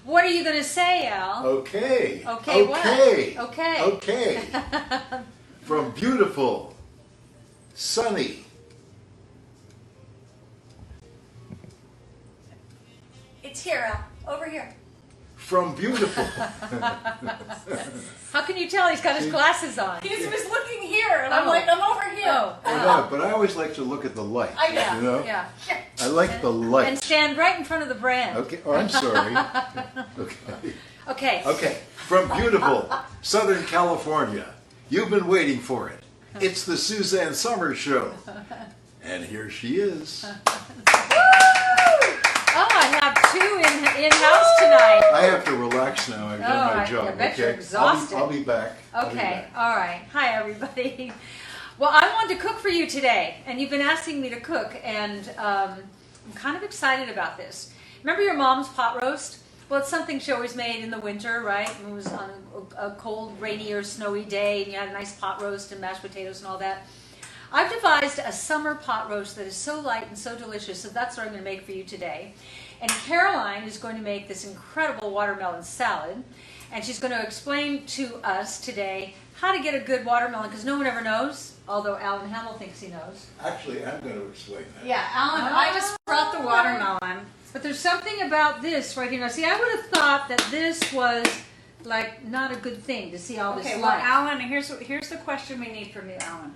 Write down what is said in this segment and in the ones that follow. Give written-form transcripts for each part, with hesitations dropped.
What are you going to say, Al? Okay. Okay, what? Okay. Okay. From beautiful, sunny. It's here, Al. Over here. From beautiful. How can you tell he's got his glasses on? He was looking here, and I'm like, I'm over here. Oh. Yeah, but I always like to look at the light. I know. You know? Yeah. I like the light. And stand right in front of the brand. Okay. Oh, I'm sorry. Okay. Okay. Okay. From beautiful Southern California. You've been waiting for it. It's the Suzanne Somers Show. And here she is. Oh, I have two in-house tonight. I have to relax now. I've done my job. I bet okay? you're exhausted. I'll be back. Okay, all right. Hi, everybody. Well, I wanted to cook for you today, and you've been asking me to cook, and I'm kind of excited about this. Remember your mom's pot roast? Well, it's something she always made in the winter, right? It was on a cold, rainy, or snowy day, and you had a nice pot roast and mashed potatoes and all that. I've devised a summer pot roast that is so light and so delicious, so that's what I'm going to make for you today. And Caroline is going to make this incredible watermelon salad, and she's going to explain to us today how to get a good watermelon, because no one ever knows, although Alan Hamill thinks he knows. Actually, I'm going to explain that. Yeah, Alan, I just brought the watermelon. But there's something about this right here. Now, see, I would have thought that this was, like, not a good thing to see all this Okay, well, light. Alan, here's the question we need from you, Alan.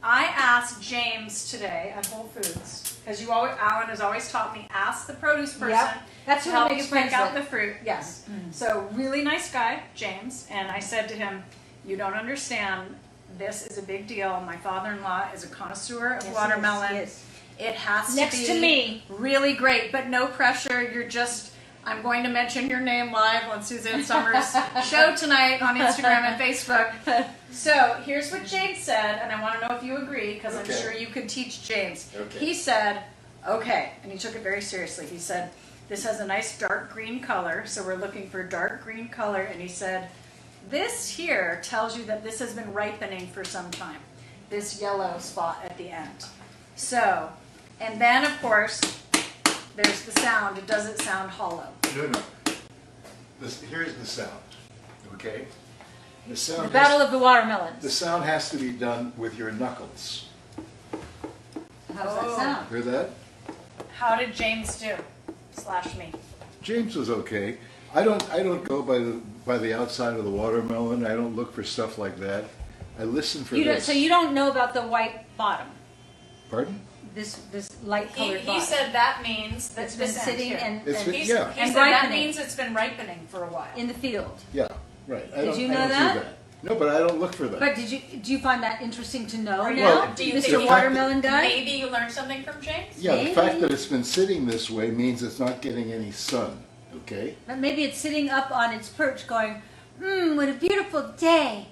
I asked James today at Whole Foods, because Alan has always taught me, ask the produce person. Yep. That's to who help makes you pick friends out with. the fruit. Yes. So really nice guy, James. And I said to him, "You don't understand. This is a big deal. My father-in-law is a connoisseur of watermelon. Yes. It has Next to be to me. really great, but no pressure. You're just." I'm going to mention your name live on Suzanne Somers' show tonight on Instagram and Facebook. So here's what James said, and I want to know if you agree, because I'm sure you could teach James. Okay. He said, okay, and he took it very seriously. He said, this has a nice dark green color, so we're looking for dark green color, and he said, this here tells you that this has been ripening for some time, this yellow spot at the end. So, and then of course, there's the sound. It doesn't sound hollow. No. Here's the sound. Okay? The sound. The Battle of the Watermelons. The sound has to be done with your knuckles. How does that sound? Hear that? How did James do? / me. James was okay. I don't go by the outside of the watermelon. I don't look for stuff like that. I listen for this. So you don't know about the white bottom? Pardon? This light colored bottom. He said that means that It's been sitting and It's been- he yeah. said that ripening. means it's been ripening for a while. in the field. Yeah, right. I Did don't- you I know don't that? do that. No, but I don't look for that. But do you find that interesting to know Or now, do you Mr. think Watermelon Guy? Maybe you learned something from James? Yeah, the Maybe. fact that it's been sitting this way means it's not getting any sun. Okay? But maybe it's sitting up on its perch going, what a beautiful day.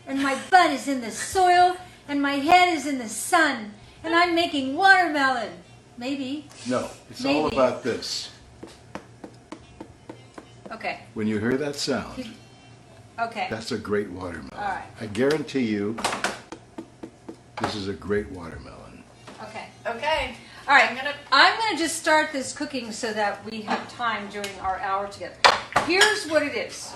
And my butt is in the soil, and my head is in the sun, and I'm making watermelon. Maybe. No, it's all Maybe. about this. Okay. When you hear that sound, Okay. that's a great watermelon. All right. I guarantee you, this is a great watermelon. Okay. Okay. All right. I'm I'm gonna just start this cooking so that we have time during our hour together. Here's what it is.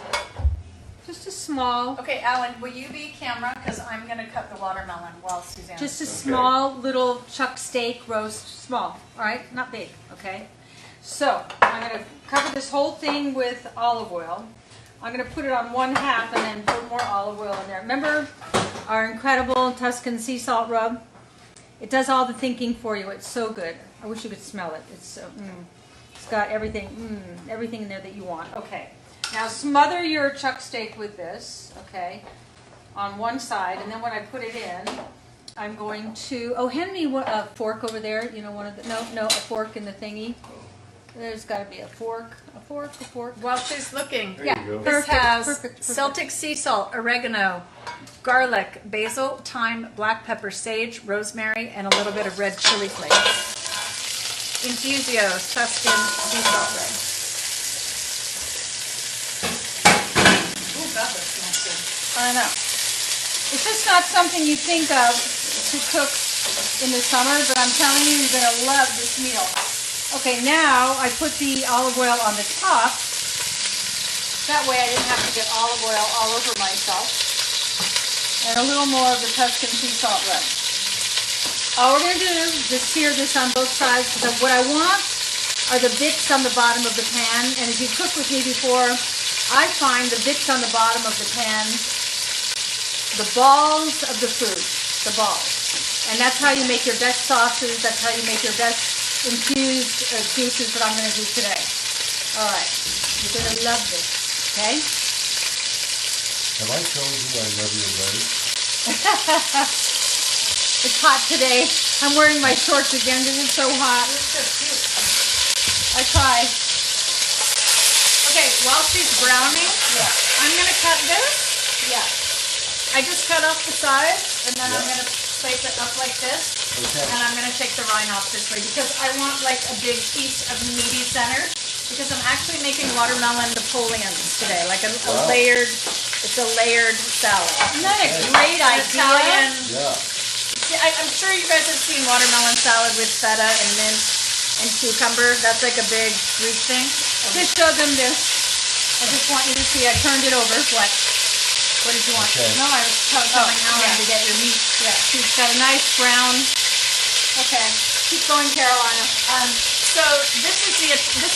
Just a small, Okay, Alan, will you be camera? Because I'm going to cut the watermelon while Suzanne. just a small little chuck steak roast, small. All right, not big. Okay. So I'm gonna cover this whole thing with olive oil. I'm gonna put it on one half and then put more olive oil in there. Remember our incredible Tuscan sea salt rub? It does all the thinking for you. It's so good. I wish you could smell it. It's so, it's got everything in there that you want. Okay. Now smother your chuck steak with this, okay, on one side, and then when I put it in, I'm going to, hand me a fork over there, you know, one of the, no, a fork in the thingy. There's got to be a fork. While she's looking, There Yeah. you go. this Perfect, has perfect. Celtic sea salt, oregano, garlic, basil, thyme, black pepper, sage, rosemary, and a little bit of red chili flakes. Infusio Tuscan sea salt red. Ooh, God, that smells good. I know. It's just not something you think of to cook in the summer, but I'm telling you, you're going to love this meal. Okay, now I put the olive oil on the top, That way I didn't have to get olive oil all over myself. And a little more of the Tuscan sea salt rub. All we're going to do is just sear this on both sides, because what I want are the bits on the bottom of the pan. And if you cooked with me before, I find the bits on the bottom of the pan, the balls of the food, the balls. And that's how you make your best sauces. That's how you make your best infused juices that I'm going to do today. All right. You're going to love this, okay? Have I told you I love your legs? It's hot today. I'm wearing my shorts again because it's so hot. I try. Okay, while she's browning, I'm going to cut this. Yeah. I just cut off the sides, and then I'm going to place it up like this. Okay. And I'm going to take the rind off this way because I want like a big piece of meaty center. Because I'm actually making watermelon Napoleons today, like a layered, it's a layered salad. Isn't that a great idea? Italian. Yeah. I'm sure you guys have seen watermelon salad with feta and mint and cucumber. That's like a big Greek thing. Just show them this. I just want you to see. I turned it over. What? What did you want? Okay. No, I was telling Alan to get your meat. Yeah. She's got a nice brown. Okay. Keep going, Carolina. So this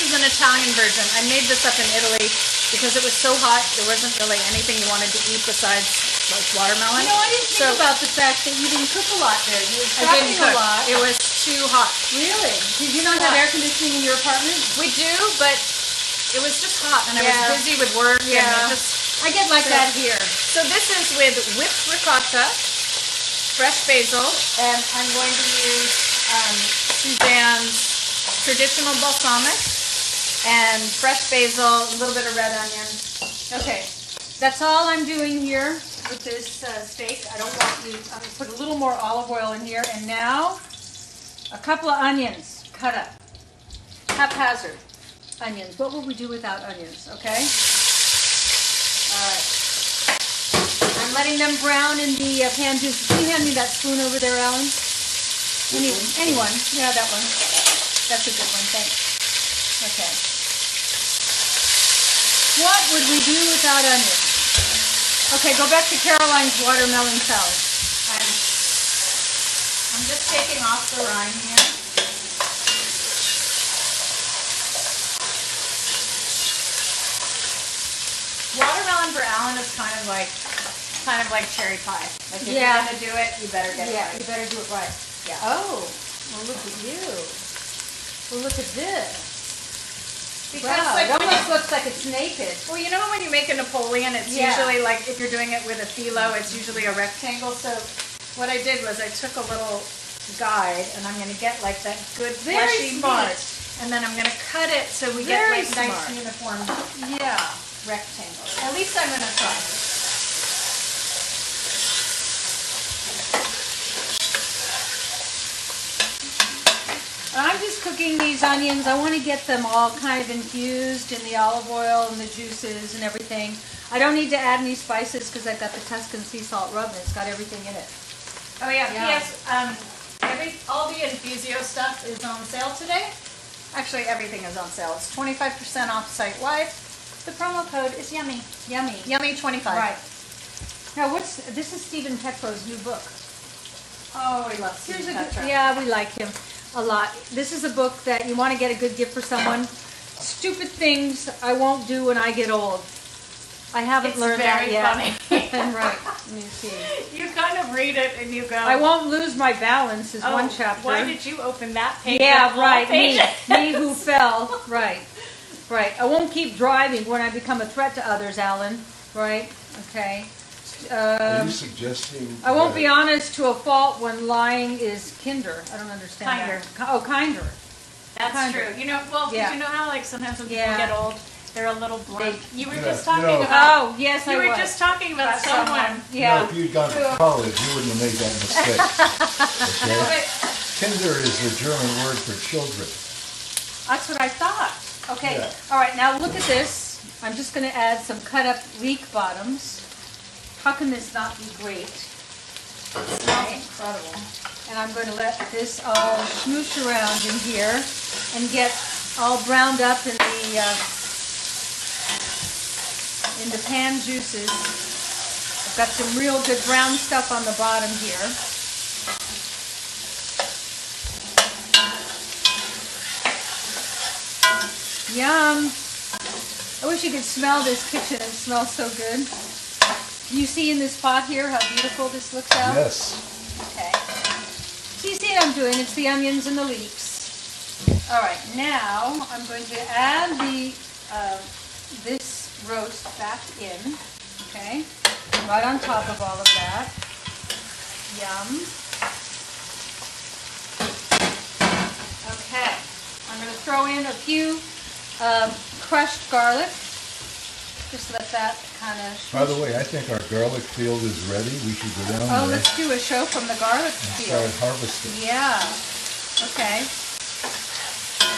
is an Italian version. I made this up in Italy because it was so hot. There wasn't really anything you wanted to eat besides like watermelon. You know, I didn't think about the fact that you didn't cook a lot there. You were I didn't traveling cook. a lot. It was too hot. Really? Did you not have air conditioning in your apartment? We do, but it was just hot, and I was Yeah. busy with work. Yeah. And it just, I get like So- that here. so this is with whipped ricotta, fresh basil, and I'm going to use Suzanne's traditional balsamics and fresh basil, a little bit of red onion. Okay, that's all I'm doing here with this steak. I don't want you. I'm gonna put a little more olive oil in here, and now a couple of onions cut up, haphazard onions. What would we do without onions? Okay. All right. I'm letting them brown in the pan juice. Can you hand me that spoon over there, Alan? Anyone? Yeah, that one. That's a good one. Thanks. Okay. What would we do without onions? Okay, go back to Caroline's watermelon salad. I'm just taking off the rind here. Watermelon for Alan is kind of like cherry pie. Like if you're gonna do it, you better get it Yeah, right. you better do it right. Yeah. Oh, well look at you. Well look at this. Because Wow, like it almost looks like it's naked. well, you know when you make a Napoleon, it's Yeah. usually like if you're doing it with a phyllo, it's usually a rectangle. So what I did was I took a little guide and I'm gonna get like that good Very fleshy smart. meat, and then I'm gonna cut it so we Very get like smart. nice uniform Yeah. rectangles. At least I'm gonna try. I'm just cooking these onions. I want to get them all kind of infused in the olive oil and the juices and everything. I don't need to add any spices because I've got the Tuscan sea salt rub and it's got everything in it. Oh yeah, Yeah. P.S. All the Infusio stuff is on sale today. Actually, everything is on sale. It's 25% off site-wide. The promo code is YUMMY. Yummy. YUMMY25. Right. Now this is Steven Petrow's new book. Oh, we love Here's Steven a good, Petrow. yeah, we like him a lot. This is a book that you want to get a good gift for someone. Stupid things I won't do when I get old. I haven't It's learned that very yet. funny. Right. Let me see. You kind of read it and you go, I won't lose my balance is oh, one chapter. why did you open that page? Yeah, of all right. Me, pages? me who fell. Right. Right. I won't keep driving when I become a threat to others, Alan. Right. Okay. Are you suggesting? I won't that- be honest to a fault when lying is kinder. I don't understand Kinder. that. Oh, kinder. That's Kind of. true. You know, well, 'cause Yeah. you know how like sometimes when people Yeah. get old, they're a little blunt. You were Yeah, just you talking know- about. Oh, yes, I You were was. just talking about About someone. someone. No, Yeah. if you'd gone to college, you wouldn't have made that mistake. Okay? Kinder is the German word for children. That's what I thought. Okay. Yeah. All right. Now look at this. I'm just going to add some cut up leek bottoms. How can this not be great? Smells incredible. And I'm going to let this all smoosh around in here and get all browned up in the into pan juices. I've got some real good brown stuff on the bottom here. Yum! I wish you could smell this kitchen. It smells so good. You see in this pot here how beautiful this looks out? Yes. Okay. So you see what I'm doing? It's the onions and the leeks. All right, now I'm going to add this roast back in. Okay, right on top of all of that. Yum. Okay, I'm going to throw in a few crushed garlic. Just let that kind of... By the way, I think our garlic field is ready. We should go down there let's do a show from the garlic and field. start harvesting. Yeah. Okay.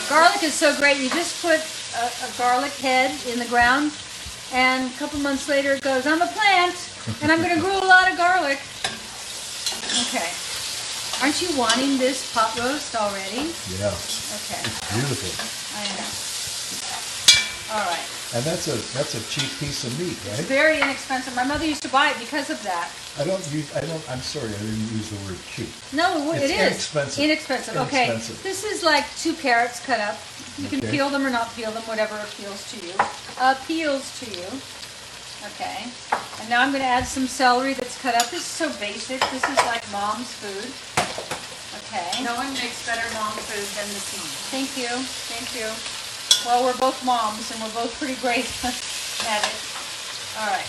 Garlic is so great. You just put a garlic head in the ground, and a couple months later it goes, I'm a plant, and I'm going to grow a lot of garlic. Okay. Aren't you wanting this pot roast already? Yeah. Okay. It's beautiful. I know. All right. And that's a cheap piece of meat, It's right? very inexpensive. My mother used to buy it because of that. I'm sorry, I didn't use the word cheap. No, it It's is. inexpensive. Inexpensive. Okay. Inexpensive. This is like 2 carrots cut up. You can Okay. peel them or not peel them, whatever appeals to you. Appeals to you. Okay. And now I'm going to add some celery that's cut up. This is so basic. This is like mom's food. Okay. No one makes better mom food than this mom. Thank you. Thank you. Well, we're both moms and we're both pretty great at it. All right.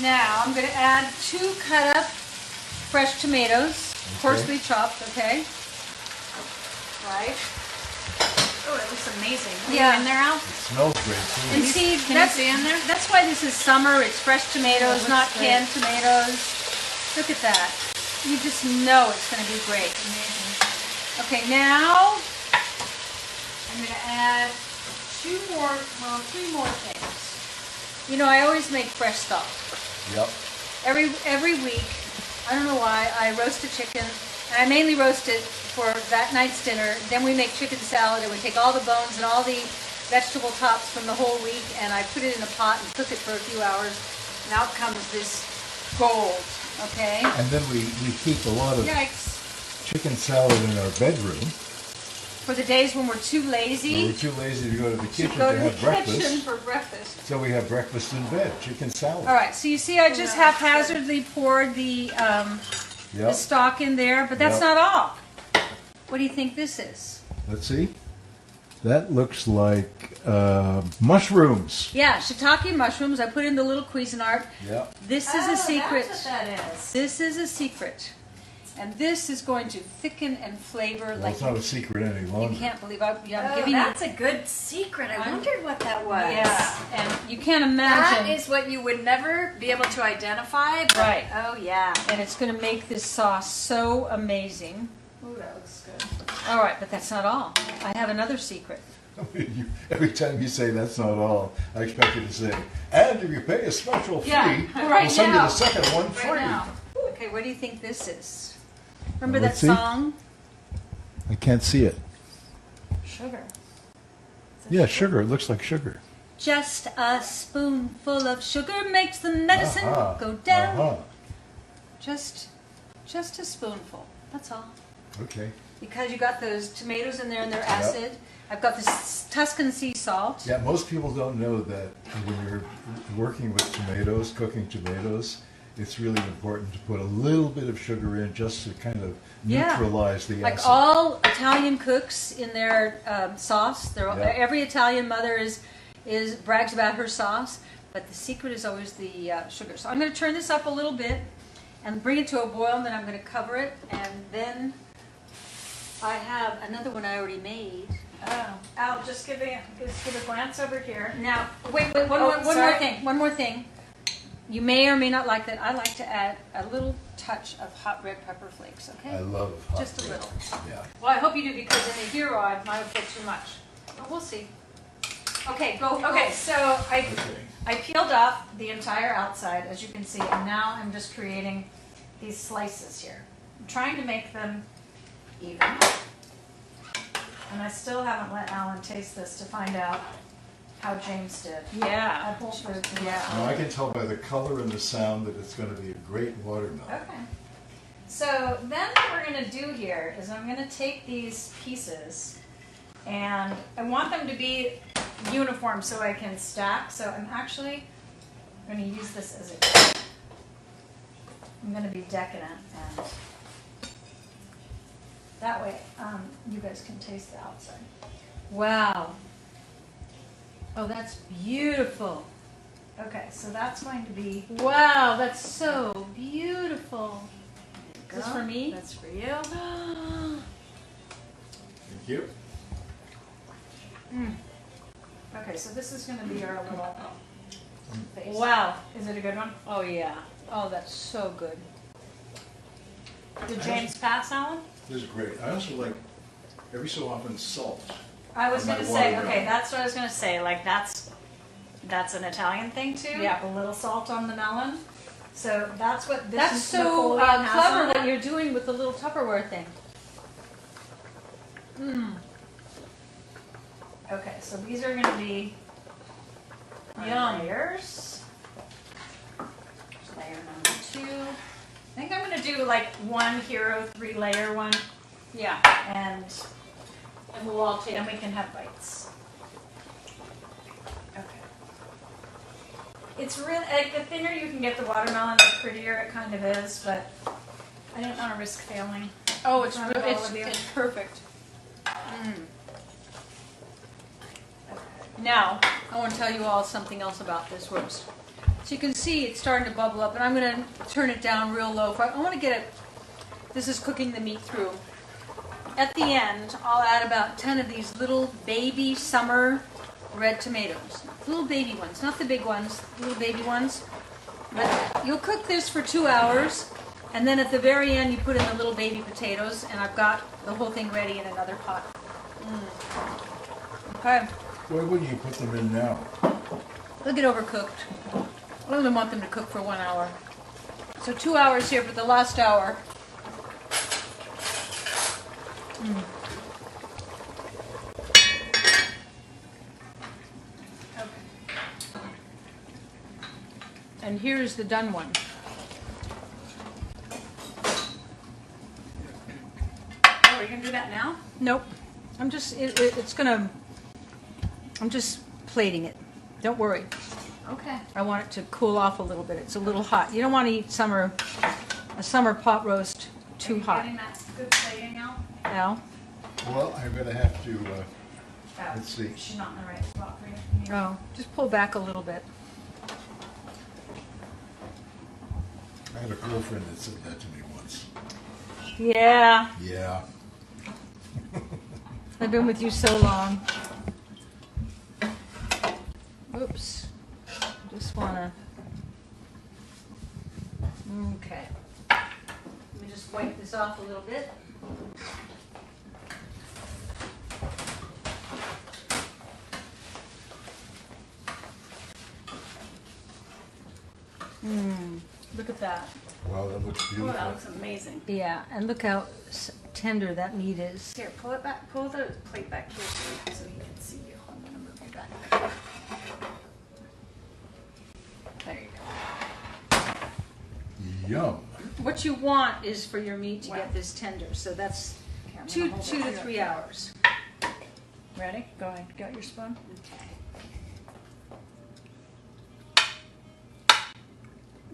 Now I'm going to add 2 cut up fresh tomatoes, coarsely chopped, okay? Right. Oh, it looks amazing. Are Yeah. you in there, Al? It smells great too. And see, Can you see in there? that's why this is summer. It's fresh tomatoes, looks not great. canned tomatoes. Look at that. You just know it's going to be great. Okay, now I'm going to add 3 more things. You know, I always make fresh stock. Yep. Every week, I don't know why, I roast a chicken, and I mainly roast it for that night's dinner. Then we make chicken salad, and we take all the bones and all the vegetable tops from the whole week, and I put it in a pot and cook it for a few hours, and out comes this gold, okay? And then we keep a lot of Yikes. chicken salad in our bedroom. For the days when we're too lazy We're too lazy to go to the kitchen go to to the have breakfast. kitchen for breakfast. So we have breakfast in bed, chicken salad. All right, so you see I just haphazardly poured the Yep. stock in there, but that's Yep. not all. What do you think this is? Let's see. That looks like mushrooms. Yeah, shiitake mushrooms. I put in the little Cuisinart. Yep. This is a secret. That's what that is. This is a secret. And this is going to thicken and flavor Well, like it's not a secret any longer. you can't believe. I'm Oh, giving you. that's a good secret. I wondered what that was. Yeah, and you can't That imagine. is what you would never be able to identify. But, Right. Oh, yeah. And it's going to make this sauce so amazing. Ooh, that looks good. All right, but that's not all. I have another secret. Every time you say that's not all, I expect you to say, and if you pay a special fee, Yeah, right we'll send now. you the second one free. Right now. Okay, what do you think this is? Remember Let's that see. song? I can't see it. Sugar. Yeah, sugar. It looks like sugar. Just a spoonful of sugar makes the medicine Uh-huh. go down. Uh-huh. Just a spoonful. That's all. Okay. Because you got those tomatoes in there and they're acid. I've got this Tuscan sea salt. Yeah, most people don't know that when you're working with tomatoes, cooking tomatoes, it's really important to put a little bit of sugar in just to kind of Yeah. neutralize the Like acid. all Italian cooks in their sauce, Yeah. every Italian mother brags about her sauce, but the secret is always the sugar. So I'm going to turn this up a little bit and bring it to a boil, and then I'm going to cover it, and then I have another one I already made. Oh, Al, just give a glance over here. Now, wait, one sorry. more thing. You may or may not like that. I like to add a little touch of hot red pepper flakes, okay? I love hot Just a red. little. Yeah. Well, I hope you do, because in the hero I might have put too much. But we'll see. Okay, go. Okay, so Okay. I peeled off the entire outside, as you can see, and now I'm just creating these slices here. I'm trying to make them even. And I still haven't let Alan taste this to find out how James did. Yeah. At Whole Foods. Yeah. Now, I can tell by the color and the sound that it's going to be a great watermelon. Okay. So then what we're going to do here is I'm going to take these pieces and I want them to be uniform so I can stack. So I'm actually going to use this as a, I'm going to be decadent and that way you guys can taste the outside. Wow. Oh, that's beautiful. Okay, so that's going to be. Wow, that's so beautiful. Is this Go. for me? That's for you. Thank you. Okay, so this is going to be our little base. Wow. Is it a good one? Oh, yeah. Oh, that's so good. Did James pass, Alan? This is great. I also like, every so often, salt. I was On my going to say, watermelon. okay, that's what I was going to say. Like, that's an Italian thing, too. Yeah. A little salt on the melon. So that's what this That's is so Napoleon has clever on what it. you're doing with the little Tupperware thing. Okay, so these are going to be Yum. layers. Layer number 2. I think I'm going to do like one hero 3-layer one, Yeah. and And we'll all take then we can have bites. Okay. It's really, like, the thinner you can get the watermelon, the prettier it kind of is, but I didn't want to risk failing. Oh, it's Not all of you. it's perfect. Now, I want to tell you all something else about this roast. So you can see it's starting to bubble up, and I'm going to turn it down real low. I want to get it, this is cooking the meat through. At the end, I'll add about 10 of these little baby summer red tomatoes. Little baby ones, not the big ones, little baby ones. But you'll cook this for 2 hours, and then at the very end you put in the little baby potatoes, and I've got the whole thing ready in another pot. Okay. Why wouldn't you put them in now? They'll get overcooked. I only want them to cook for 1 hour. So 2 hours here for the last hour. Okay. And here's the done one. Oh, we're going to do that now? Nope. I'm just, it's gonna, I'm just plating it. Don't worry. Okay. I want it to cool off a little bit. It's a little hot. You don't want to eat a summer pot roast too hot. Getting that good plating out? Al? Well, I'm going to have to, Oh, let's see. she's not in the right spot for you. Oh, just pull back a little bit. I had a girlfriend that said that to me once. Yeah. Yeah. I've been with you so long. Oops. Just wanna. Okay. Let me just wipe this off a little bit. Look at that. Wow, that looks Oh, beautiful. that looks amazing. Yeah, and look how tender that meat is. Here, pull it back. Pull the plate back here so he can see you. I'm gonna move you back. There you go. Yum. What you want is for your meat to Wow. get this tender, so that's Okay, I'm two gonna hold to it here. 3 hours. Ready? Go ahead. Got your spoon? Okay.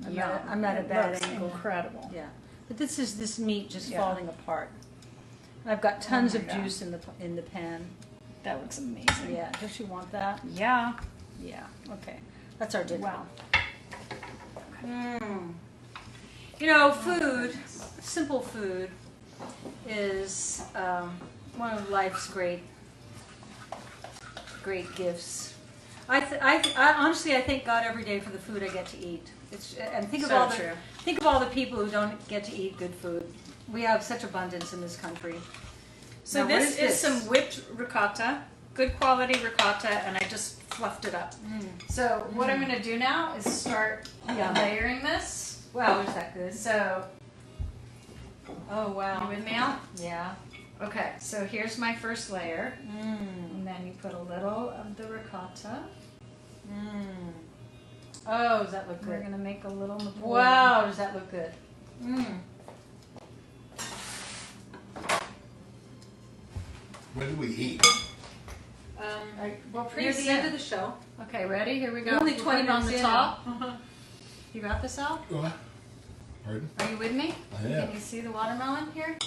Yum. I'm at a It bad looks angle. incredible. Yeah, but this is this meat just Yeah. falling apart. I've got tons my of God. juice in the pan. That looks amazing. Yeah, don't you want that? Yeah. Yeah. Okay, that's our dinner. Wow. You know, food, simple food, is one of life's great gifts. I honestly, I thank God every day for the food I get to eat. And think of So all true. think of all the people who don't get to eat good food. We have such abundance in this country. So Now, what this is this? some whipped ricotta, good quality ricotta, and I just fluffed it up. So what I'm going to do now is start Yum. layering this. Wow, is that good? So Oh you wow. with me, Al? Yeah. Okay, so here's my first layer. And then you put a little of the ricotta. Mmm. Oh, does that look We're good? going to make a little Napoleon. Wow, does that look good? Mmm. When do we eat? Well, Near the end of the show. Okay, ready? Here we go. Only We'll 20 put it on the minutes in. top. You got this, Al? What? Pardon? Are you with me? I am. Can you see the watermelon here?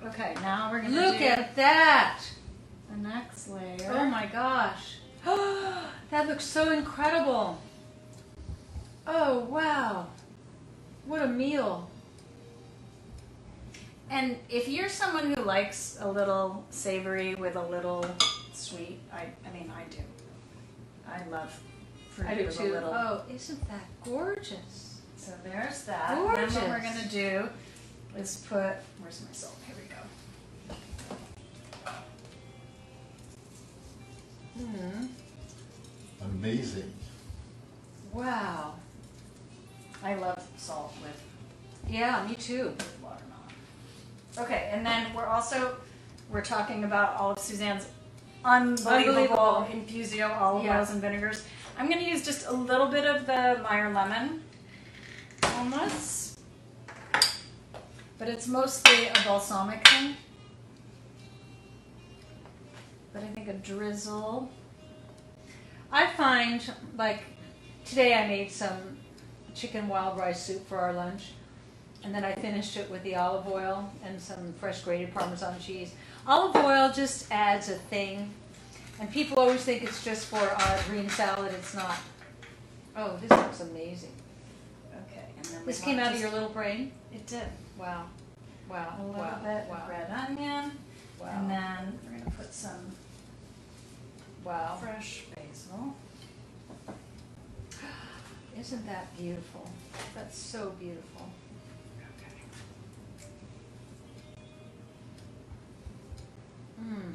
Okay, now we're going to Look do at that! the next layer. Oh my gosh. That looks so incredible. Oh, wow. What a meal. And if you're someone who likes a little savory with a little sweet, I mean, I do. I love fruit I do with too. a little. Oh, isn't that gorgeous? So there's that. Gorgeous. And then what we're going to do is put, where's my salt? Here we go. Amazing. Wow. I love salt with Yeah, me too. watermelon. Okay, and then we're talking about all of Suzanne's unbelievable INFUSIO olive Yeah. oils and vinegars. I'm going to use just a little bit of the MEYER lemon on this, but it's mostly a balsamic thing. But I think a drizzle. I find, like, today I made some chicken wild rice soup for our lunch, and then I finished it with the olive oil and some fresh grated Parmesan cheese. Olive oil just adds a thing, and people always think it's just for green salad. It's not. Oh, this looks amazing. Okay, and then This came out of your little brain? It did. Wow. Wow. A little Wow. bit Wow. of red onion, Wow. and then we're going to put some Wow. fresh basil. Isn't that beautiful? That's so beautiful. Okay. Mm.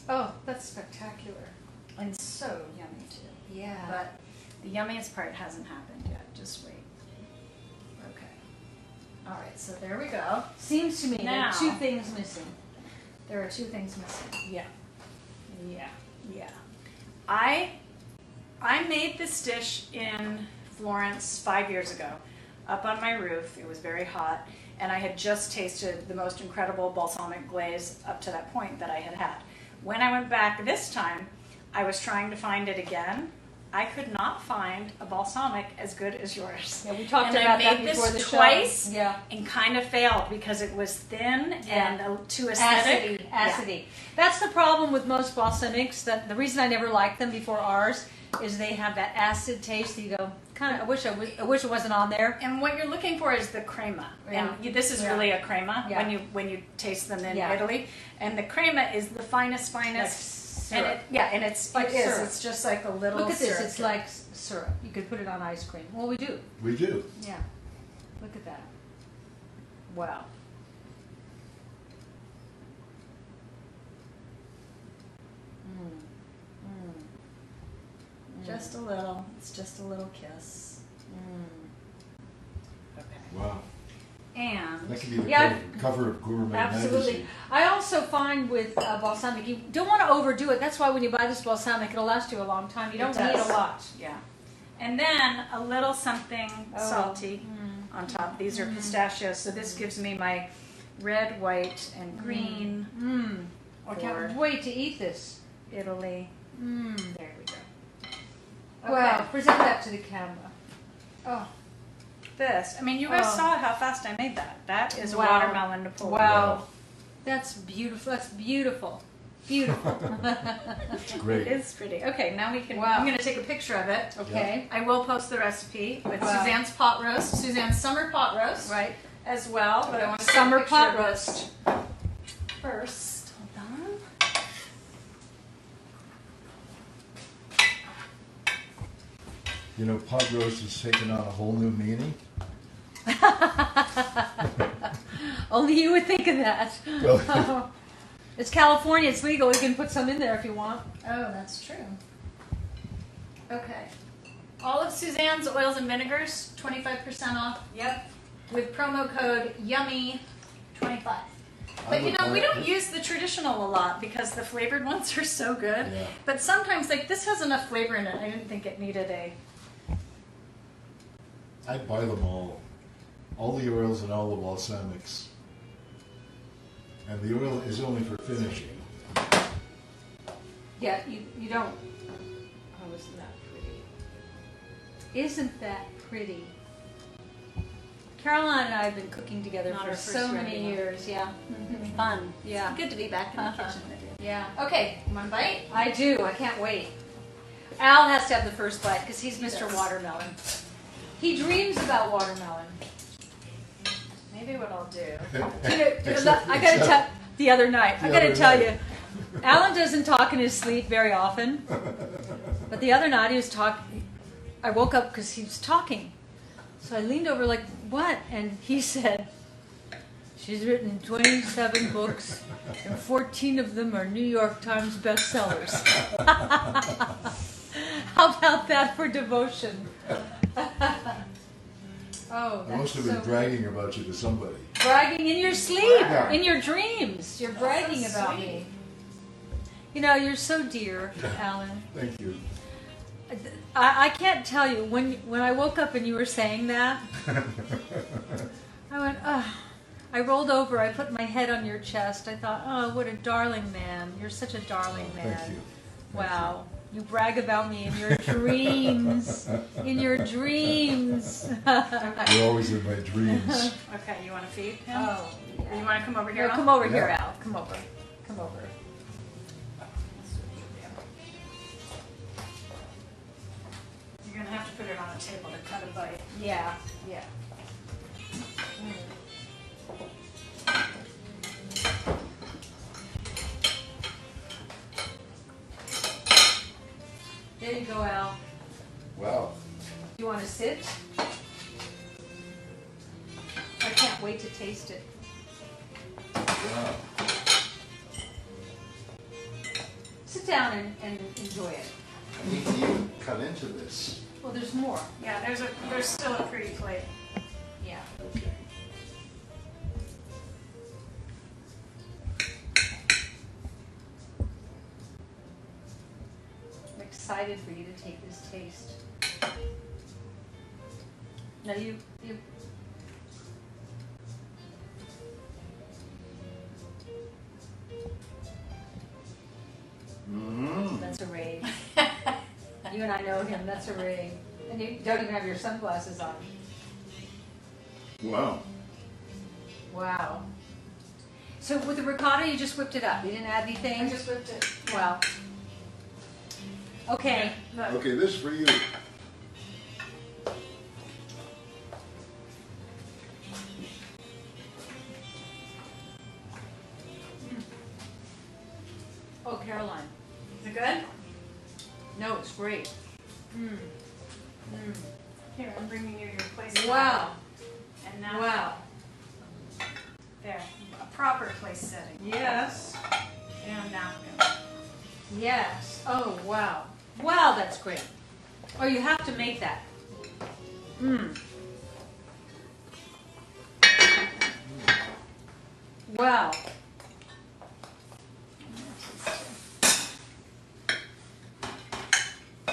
Oh, that's spectacular. And so yummy too. Yeah. But the yummiest part hasn't happened yet. Just wait. Okay. All right, so there we go. Seems to me there Now- are two things missing. There are two things missing. Yeah. Yeah, yeah. I made this dish in Florence 5 years ago, up on my roof. It was very hot, and I had just tasted the most incredible balsamic glaze up to that point that I had had. When I went back this time, I was trying to find it again. I could not find a balsamic as good as yours. Yeah, we talked And about I that made before this the twice show. Yeah. and kind of failed because it was thin Yeah. and too acidic. Acidy. Acidy. That's the problem with most balsamics. That the reason I never liked them before ours is they have that acid taste. That you go, kind of. I wish it wasn't on there. And what you're looking for is the crema. Yeah. And this is Yeah. really a crema Yeah. when you taste them in Yeah. Italy. And the crema is the finest. Like And syrup. it's Like it is. syrup. It's just like a little Look at this. syrup. It's like syrup. You could put it on ice cream. Well, we do. We do. Yeah. Look at that. Wow. just a little. It's just a little kiss. Okay. Wow. And That could be the Yeah, cover of Gourmet Absolutely. magazine. I also find with balsamic, you don't want to overdo it. That's why when you buy this balsamic, it'll last you a long time. You It don't need does. a lot. yeah. And then a little something Oh. salty on top. These are pistachios, so this gives me my red, white, and green. Mmm. I can't For- wait to eat this. Italy. Mmm. There we go. Wow. Okay. Present that to the camera. Oh. This. I mean, you guys Oh. saw how fast I made that. That is Wow. Watermelon Napoleon. Wow. That's beautiful. That's beautiful. Beautiful. It's It great. is pretty. Okay, now we can. Wow. I'm going to take a picture of it. Okay. I will post the recipe with Wow. Suzanne's pot roast, Suzanne's summer pot roast, Right. as well. But I want to Summer take a picture pot of this roast. first. Hold on. You know, pot roast has taken on a whole new meaning. Only you would think of that. Well, It's California. It's legal. You can put some in there if you want. Oh, that's true. Okay. All of Suzanne's oils and vinegars, 25% off. Yep. With promo code YUMMY25. But you know, we don't use the traditional a lot because the flavored ones are so good. Yeah. But sometimes, like, this has enough flavor in it. I didn't think it needed a... I'd buy them all the oils and all the balsamics. And the oil is only for finishing. Yeah, you don't. Oh, isn't that pretty? Isn't that pretty? Caroline and I have been cooking together Not for our first so many rodeo. years. Yeah. Fun. Yeah. Good to be back in the kitchen with you. Yeah. Okay, you want a bite? I do. I can't wait. Al has to have the first bite because he's Mr. Yes. Watermelon. He dreams about watermelon. Maybe what I'll do... I gotta tell the other night. I gotta tell you, Alan doesn't talk in his sleep very often. But the other night he was talking. I woke up because he was talking. So I leaned over like, what? And he said, she's written 27 books and 14 of them are New York Times bestsellers. How about that for devotion? Oh, I must have been bragging about you to somebody. bragging in your sleep, Yeah. in your dreams. You're bragging so about sweet. me. You know, you're so dear, Alan. Thank you. I can't tell you, when I woke up and you were saying that, I went, oh. I rolled over, I put my head on your chest. I thought, oh, what a darling man. You're such a darling man. Thank you. Wow. You brag about me in your dreams. In your dreams. You're always in my dreams. Okay, you want to feed him? Oh, Or you want to come over here? no, Al? come over here, Yeah. Al. Come over. Come over. You're going to have to put it on a table to cut a bite. Yeah, yeah. There you go, Al. Wow. You want to sit? I can't wait to taste it. Wow. Sit down and enjoy it. I need to even cut into this. Well, there's more. Yeah, there's still a pretty plate. Yeah. Okay. I'm excited for you to take this taste. Now you. Mm-hmm. That's a rave. You and I know him. That's a rave. And you don't even have your sunglasses on. Wow. Wow. So with the ricotta, you just whipped it up. You didn't add anything? I just whipped it. Wow. Okay. Look. Okay, this is for you. Oh, Caroline. Is it good? No, it's great. Here, I'm bringing you your place. Wow. And now, Wow. there, a proper place setting. Yes. And napkin. Yes. Oh, wow. Wow, that's great. Oh, you have to make that. Wow.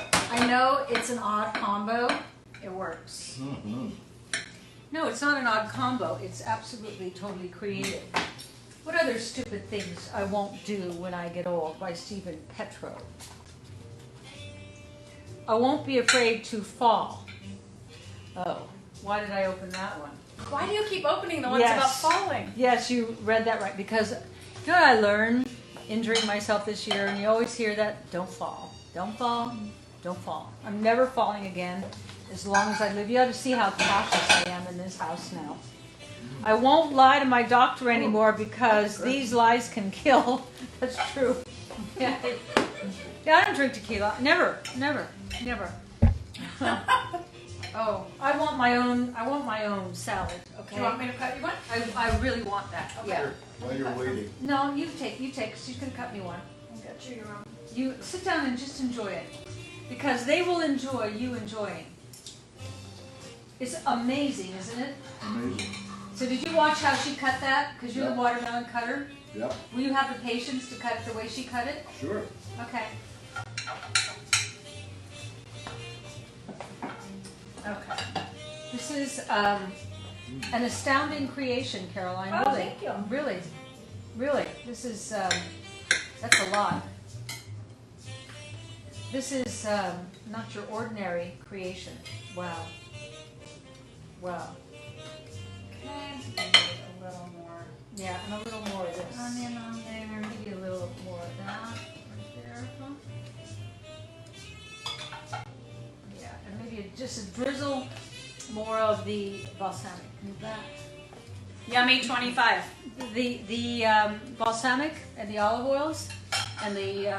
I know it's an odd combo. It works. Mm-hmm. No, it's not an odd combo. It's absolutely totally creative. What other stupid things I won't do when I get old by Steven Petrow. I won't be afraid to fall. Oh, why did I open that one? Why do you keep opening the ones Yes. about falling? Yes, you read that right. Because you know what I learned injuring myself this year, and you always hear that, don't fall. Don't fall. Don't fall. I'm never falling again as long as I live. You have to see how cautious I am in this house now. I won't lie to my doctor anymore because these lies can kill. That's true. Yeah. Yeah, I don't drink tequila. Never. Oh, I want my own salad. Okay. Do you want me to cut you one? I really want that. Okay. Yeah. While you're waiting. No, you take. She's gonna cut me one. I'll get you your own. You sit down and just enjoy it, because they will enjoy you enjoying. It's amazing, isn't it? Amazing. So did you watch how she cut that? Because you're the watermelon cutter. Yep. Will you have the patience to cut it the way she cut it? Sure. Okay. Okay. This is an astounding creation, Caroline. Oh, Really. thank you. Really. Really. This is, that's a lot. This is not your ordinary creation. Wow. Wow. Okay, a little more Yeah, and a little more of this. onion on there. Maybe a little more of that right there. Yeah, and maybe just a drizzle more of the balsamic. Move that. Yummy 25. The balsamic and the olive oils and the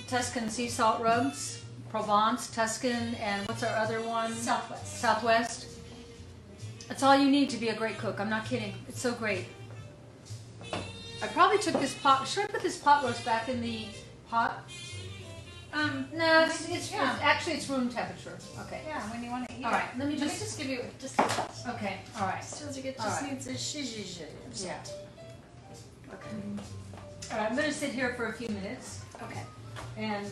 Tuscan sea salt rubs, Provence, Tuscan, and what's our other one? Southwest. Southwest. That's all you need to be a great cook. I'm not kidding. It's so great. I probably took this pot. Should I put this pot roast back in the pot? No, it's actually it's room temperature. Okay. Yeah, when you want to eat All right. Let me Let me just. just give you just a touch. Okay. All right. So it All just right. needs a zhuzh. Yeah. Okay. All right. I'm going to sit here for a few minutes, Okay. and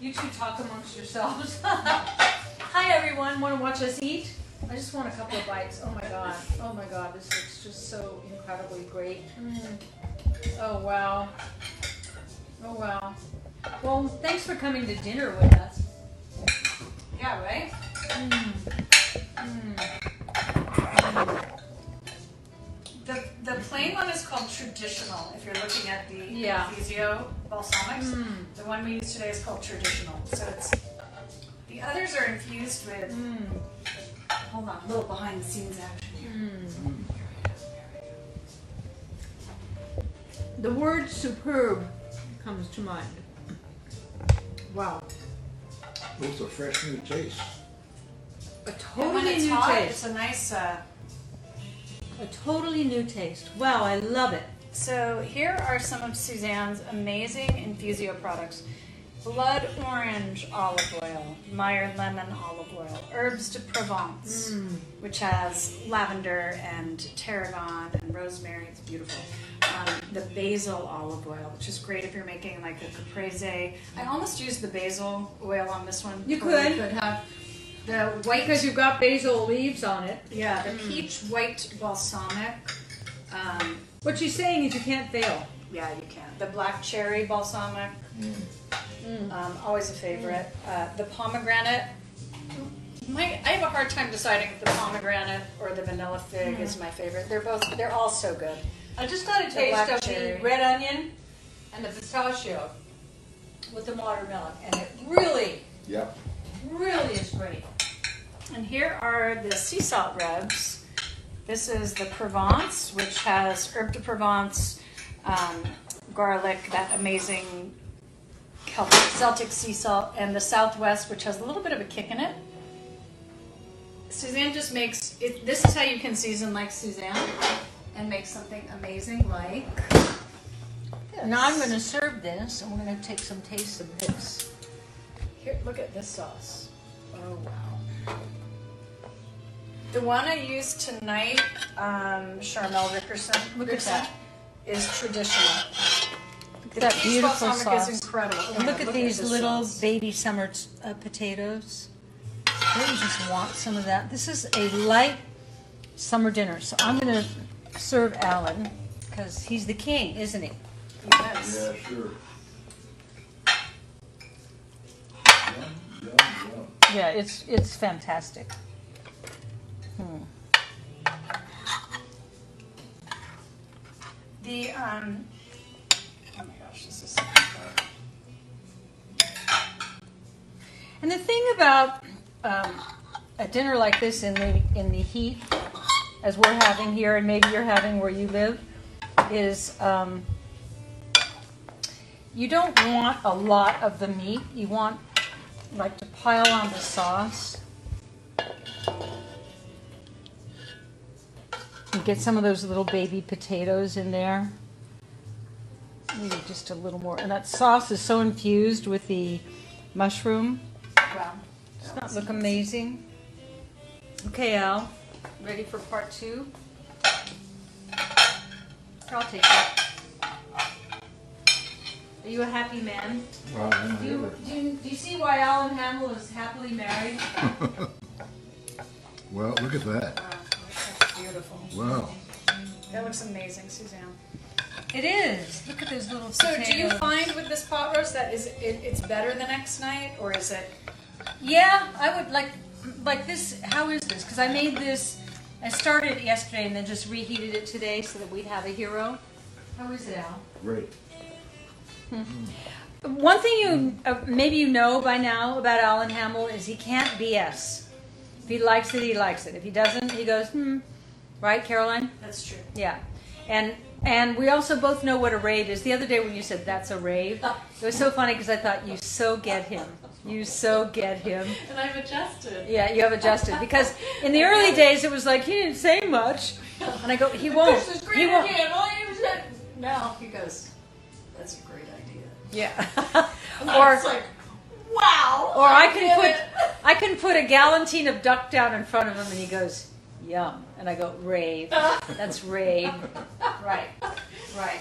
you two talk amongst yourselves. Hi, everyone. Want to watch us eat? I just want a couple of bites. Oh my god. Oh my god. This looks just so incredibly great. Oh wow. Oh wow. Well, thanks for coming to dinner with us. Yeah, right? The plain one is called traditional. If you're looking at the Yeah. INFUSIO Balsamics, the one we use today is called traditional. So it's the others are infused with. Hold on, a little behind the scenes action here. The word superb comes to mind. Wow. It's a fresh new taste. A And when totally it's new hot, taste. it's a nice. A totally new taste. Wow, I love it. So here are some of Suzanne's amazing INFUSIO products. Blood orange olive oil, MEYER lemon olive oil, herbs de Provence, which has lavender and tarragon and rosemary. It's beautiful. The basil olive oil, which is great if you're making like a caprese. I almost used the basil oil on this one. You Totally could. have the white Because you've got basil leaves on it. yeah, the peach white balsamic. What she's saying is you can't fail. Yeah, you can. The black cherry balsamic, always a favorite. The pomegranate. I have a hard time deciding if the pomegranate or the vanilla fig is my favorite. They're all so good. I just got a The taste black of cherry. the red onion and the pistachio with the watermelon, and it really, Yep. really is great. And here are the sea salt rubs. This is the Provence, which has herb de Provence, garlic, that amazing Celtic sea salt, and the Southwest, which has a little bit of a kick in it. Suzanne just makes it. This is how you can season like Suzanne and make something amazing like this. Now I'm going to serve this, and we're going to take some taste of this. Here, look at this sauce. Oh wow. The one I used tonight, Charmel Rickerson, is traditional. Look at that Peach beautiful balsamic sauce. is incredible. Oh, And look at these this little sauce. baby summer potatoes. Don't you just want some of that? This is a light summer dinner, so I'm going to serve Alan because he's the king, isn't he? Yes. Yeah, sure. Yum, yum, yum. Yeah, it's fantastic. The oh my gosh, this is so good. And the thing about a dinner like this in the heat, as we're having here, and maybe you're having where you live, is you don't want a lot of the meat. You want like to pile on the sauce. And get some of those little baby potatoes in there. Maybe just a little more. And that sauce is so infused with the mushroom. Wow. Does that look amazing? Okay, Al, ready for part 2? I'll take it. Are you a happy man? Well, Do you see why Alan Hamill is happily married? well, look at that. Wow, that's beautiful. Wow. That looks amazing, Suzanne. It is. Look at those little So, potatoes. do you find with this pot roast that it's better the next night, or is it? Yeah, I would like this. How is this? Because I made this. I started it yesterday and then just reheated it today so that we'd have a hero. How is it, Al? Great. One thing you maybe you know by now about Alan Hamill is he can't BS. If he likes it, he likes it. If he doesn't, he goes, Right, Caroline? That's true. Yeah. And we also both know what a rave is. The other day when you said that's a rave, it was so funny because I thought you so get him. You so get him. And I've adjusted. Yeah, you have adjusted. Because in the early days it was like he didn't say much. And I go, he won't. This is He great won't. idea. Well, you said no. He goes, that's a great idea. Yeah. Or it's like, wow. Or I get can put a gallantine of duck down in front of him and he goes, yum. And I go, rave. That's rave. Right. Right.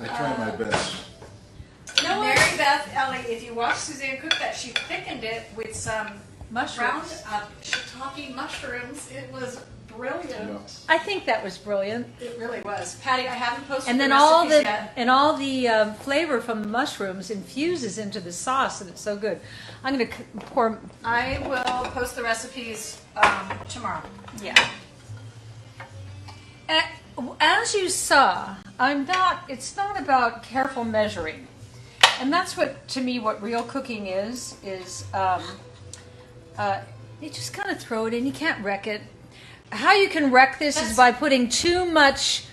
I try my best. No, Mary Beth Ellie, if you watch Suzanne cook that, she thickened it with some Mushrooms. ground up shiitake mushrooms. It was brilliant. Yeah. I think that was brilliant. It really was. Patty, I haven't posted And then the all recipes the yet. flavor from the mushrooms infuses into the sauce, and it's so good. I'm going to pour. I will post the recipes tomorrow. Yeah. As you saw, it's not about careful measuring, and that's what to me what real cooking is. You just kind of throw it in. You can't wreck it. How you can wreck this is by putting too much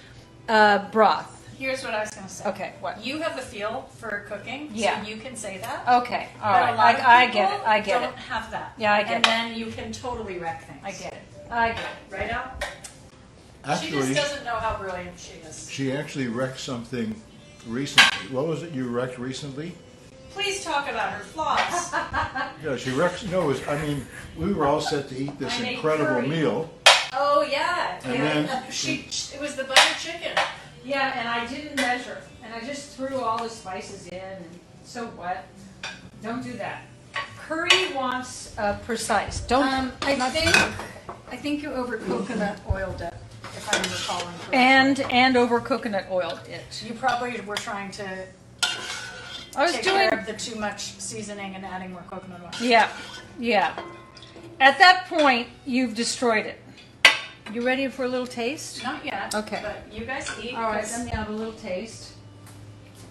broth. Here's what I was going to say. Okay, what? You have the feel for cooking, Yeah. so you can say that. Okay, all But right. a lot of I people get it. I get don't it. have that. Yeah, I get and it. then you can totally wreck things. I get it. I get it. Right, Al? She Actually, just doesn't know how brilliant she is. she actually wrecked something recently. What was it you wrecked recently? Please talk about her flaws. Yeah, she wrecked. No, we were all set to eat this I made incredible curry. meal. Oh yeah, And yeah. then- It was the butter chicken. Yeah, and I didn't measure, and I just threw all the spices in. And so what? Don't do that. Curry wants precise. Don't. I think you over coconut oiled it, if I'm recalling correctly. And over coconut oil it. You probably were trying to I was take doing. care of the too much seasoning and adding more coconut oil. Yeah, yeah. At that point, you've destroyed it. You ready for a little taste? Not yet. Okay. But you guys eat. All right, because- let me have a little taste.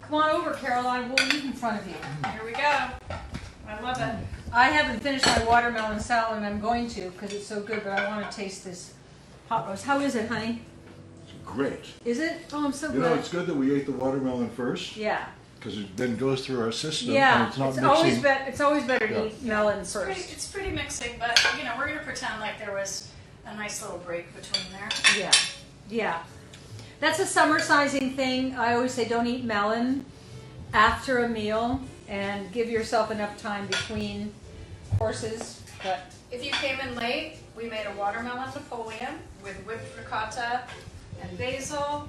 Come on over, Caroline. We'll eat in front of you. Here we go. I love it. I haven't finished my watermelon salad, and I'm going to because it's so good. But I want to taste this pot roast. How is it, honey? Great. Is it? Oh, I'm so You know, glad. it's good that we ate the watermelon first Yeah. because it then goes through our system and Yeah. it's not It's mixing. always better to Yeah. eat melon It's first. pretty mixing, but we're gonna pretend like there was a nice little break between there. Yeah. Yeah. That's a summer sizing thing. I always say don't eat melon after a meal and give yourself enough time between courses. But If you came in late, we made a watermelon Napoleon with whipped ricotta and basil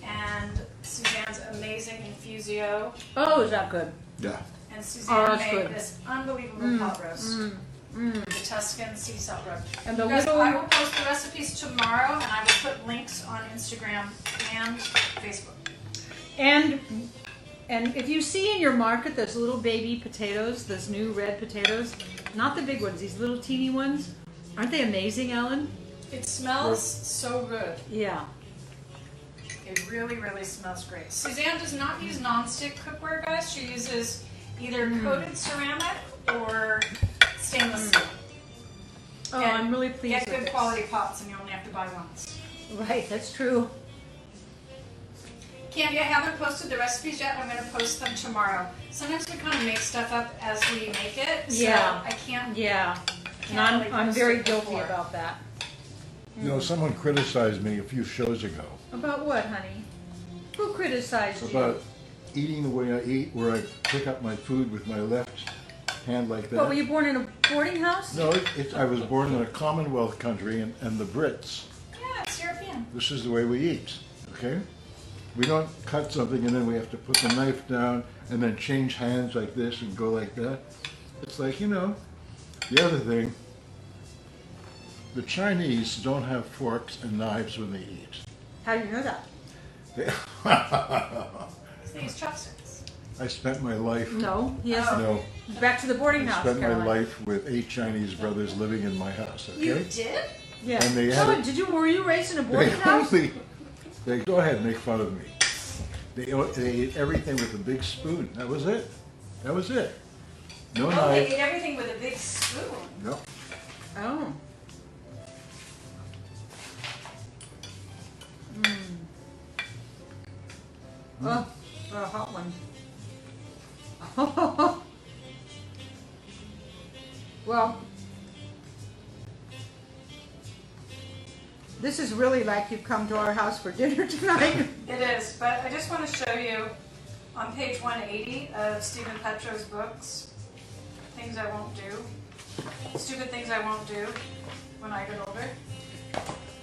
and Suzanne's amazing infusio. oh, is that good? Yeah. And Oh, Suzanne that's made good. this unbelievable pot roast. The Tuscan sea salt rub. And the You guys, little- I will post the recipes tomorrow, and I will put links on Instagram and Facebook. And if you see in your market those little baby potatoes, those new red potatoes, not the big ones, these little teeny ones, aren't they amazing, Ellen? It smells so good. Yeah. It really, really smells great. Suzanne does not use nonstick cookware, guys. She uses either coated ceramic or stainless steel. Oh, And I'm really pleased Get with good this. quality pots, and you only have to buy once. Right, that's true. Candy, I haven't posted the recipes yet. I'm going to post them tomorrow. Sometimes we kind of make stuff up as we make it, so Yeah. I can't. Yeah. And Can't really I'm post very it guilty before. about that. You know, someone criticized me a few shows ago About what, honey? Who criticized you? about eating the way I eat, where I pick up my food with my left hand like that. What, were you born in a boarding house? No, I was born in a Commonwealth country, and the Brits, Yeah, it's European. this is the way we eat, okay? We don't cut something and then we have to put the knife down and then change hands like this and go like that. It's like, you know, the other thing, the Chinese don't have forks and knives when they eat. How do you know that? They use chopsticks. I spent my life, No, he has. no, Back to the boarding I house, spent my Caroline. life with 8 Chinese brothers living in my house, You okay? did? Yeah. And they had Caroline, it- were you raised in a They boarding house? only, they go ahead and make fun of me. They ate everything with a big spoon. That was it. That was it. No Oh, they knife. ate everything with a big spoon. No. Oh. Oh, a hot one. Well, this is really like you've come to our house for dinner tonight. It is, but I just want to show you on page 180 of Steven Petrow's books, Things I Won't Do, Stupid Things I Won't Do When I Get Older.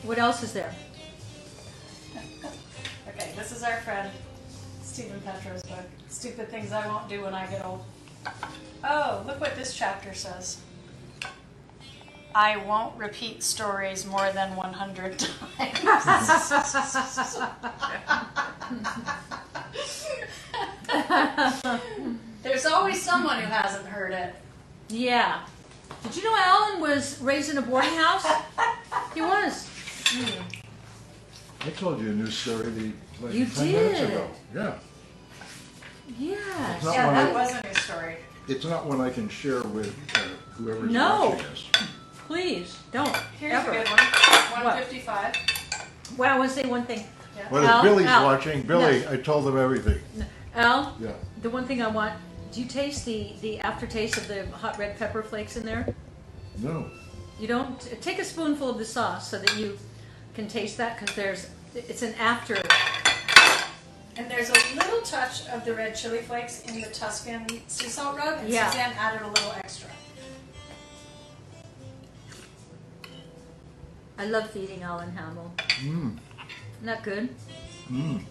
What else is there? Okay, this is our friend Steven Petrow's book, Stupid Things I Won't Do When I Get Old. Oh, look what this chapter says. I won't repeat stories more than 100 times. There's always someone who hasn't heard it. Yeah. Did you know Alan was raised in a boarding house? He was. I told you a new story like You 10 minutes did. ago. Yeah. Yes. It's not Yeah, one that I- was a new story. It's not one I can share with whoever's No. watching us. Please, don't. Here's ever. a good one. 155. Well, I want to say one thing. Yeah. Well, if Al, Billy's Al. watching, Billy, I told him everything. Al, Yeah. the one thing I want, do you taste the aftertaste of the hot red pepper flakes in there? No. You don't? Take a spoonful of the sauce so that you can taste that, because it's an after. And there's a little touch of the red chili flakes in the Tuscan sea salt rub, and Yeah. Suzanne added a little extra. I love feeding Alan Hamill. Mmm. Isn't that good? Mmm.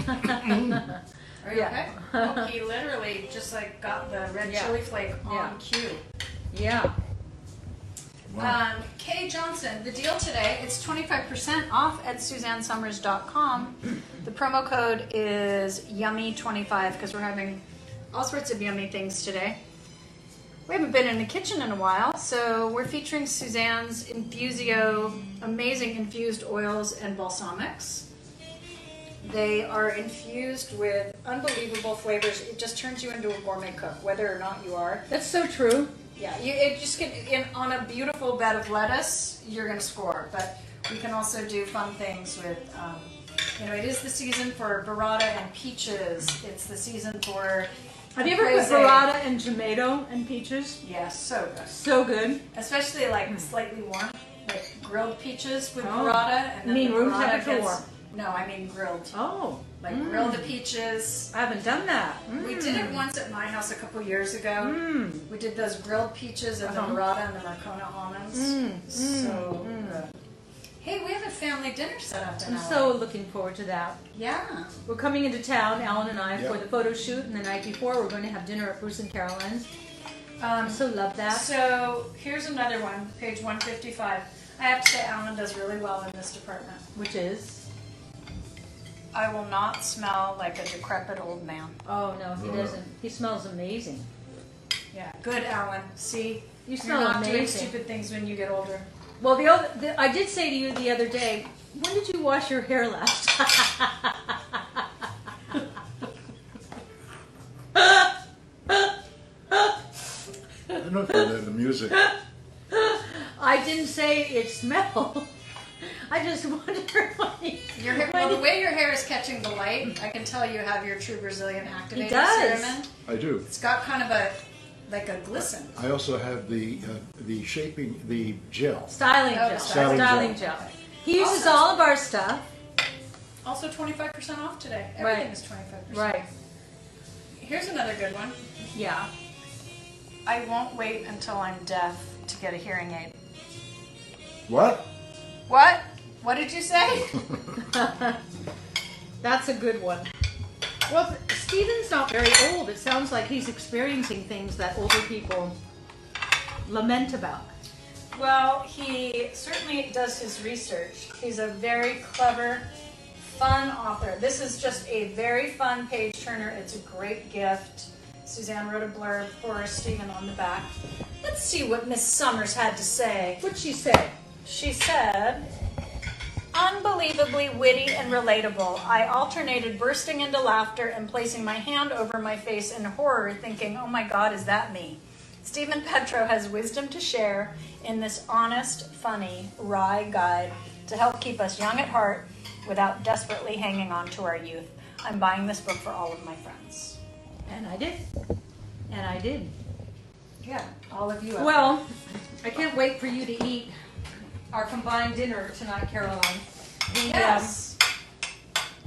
Are you Yeah. okay? Oh, he literally just like got the red Yeah. chili flake on Yeah. cue. Yeah. Wow. Kay Johnson, the deal today, it's 25% off at SuzanneSomers.com. The promo code is YUMMY25 because we're having all sorts of yummy things today. We haven't been in the kitchen in a while, so we're featuring Suzanne's INFUSIO amazing infused oils and balsamics. They are infused with unbelievable flavors. It just turns you into a gourmet cook, whether or not you are. That's so true. Yeah, it just get on a beautiful bed of lettuce, you're gonna score. But we can also do fun things with, it is the season for burrata and peaches. It's the season for. Have you ever put braised egg. burrata and tomato and peaches? Yes, so good. So good. Especially like slightly warm, like grilled peaches with Oh. burrata. And then You mean the room burrata temperature or gets- warm? No, I mean grilled. Oh. Like grill the peaches. I haven't done that. We did it once at my house a couple years ago. We did those grilled peaches and the burrata and the Marcona almonds. So good. Hey, we have a family dinner set up I'm tonight. so looking forward to that. Yeah. We're coming into town, Alan and I, for Yeah. the photo shoot, and the night before we're going to have dinner at Bruce and Caroline's. I so love that. So here's another one, page 155. I have to say Alan does really well in this department. Which is? I will not smell like a decrepit old man. Oh, no, he doesn't. He smells amazing. Yeah. Good, Alan. See? You You're smell not doing amazing. stupid things when you get older. Well, I did say to you the other day, when did you wash your hair last? I don't know if you heard the music. I didn't say it smelled. I just wondered when Your hair, well, the way your hair is catching the light, I can tell you have your True Brazilian activated does. serum in. I do. It's got kind of a glisten. I also have the shaping, the gel. styling Oh, gel. styling gel. He uses Also- all of our stuff. Also 25% off today. Right. Everything is 25%. Right. Here's another good one. Yeah. I won't wait until I'm deaf to get a hearing aid. What? What? What did you say? That's a good one. Well, Steven's not very old. It sounds like he's experiencing things that older people lament about. Well, he certainly does his research. He's a very clever, fun author. This is just a very fun page turner. It's a great gift. Suzanne wrote a blurb for Stephen on the back. Let's see what Miss Somers had to say. What'd she say? She said, unbelievably witty and relatable. I alternated bursting into laughter and placing my hand over my face in horror, thinking, oh my God, is that me? Steven Petrow has wisdom to share in this honest, funny, wry guide to help keep us young at heart without desperately hanging on to our youth. I'm buying this book for all of my friends. And I did. And I did. Yeah, all of you. Well, I can't wait for you to eat our combined dinner tonight, Caroline. Yes.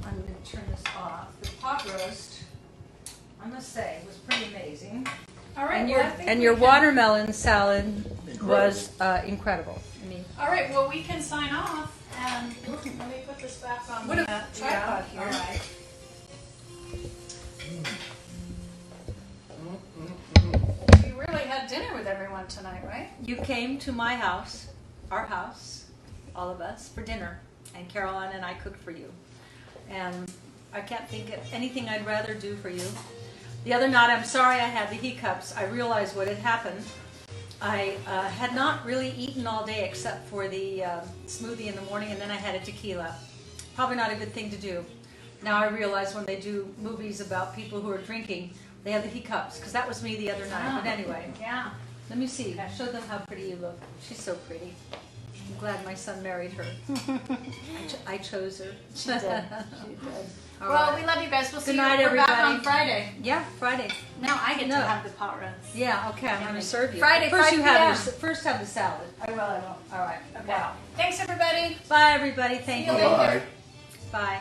I'm going to turn this off. The pot roast, I must say, was pretty amazing. All right. And your watermelon salad was incredible. I mean, all right. Well, we can sign off, and let me put this back on the tripod here. All right. We really had dinner with everyone tonight, right? You came to my house, our house, all of us, for dinner. And Caroline and I cooked for you. And I can't think of anything I'd rather do for you. The other night, I'm sorry I had the hiccups. I realized what had happened. I had not really eaten all day except for the smoothie in the morning, and then I had a tequila. Probably not a good thing to do. Now I realize when they do movies about people who are drinking, they have the hiccups, because that was me the other night. But anyway, Yeah. let me see. Show them how pretty you look. She's so pretty. I'm glad my son married her. I chose her. She did. She did. All Well, right. we love you guys. We'll see Good you. night, We're back everybody. on Friday. Yeah, Friday. Now I get No. to have the pot roast. Yeah, okay, I'm going to serve you. Friday, First 5 you have p.m. first have the salad. I will. All right. Okay. Wow. Thanks, everybody. Bye, everybody. Thank See you you. later. Bye. Bye.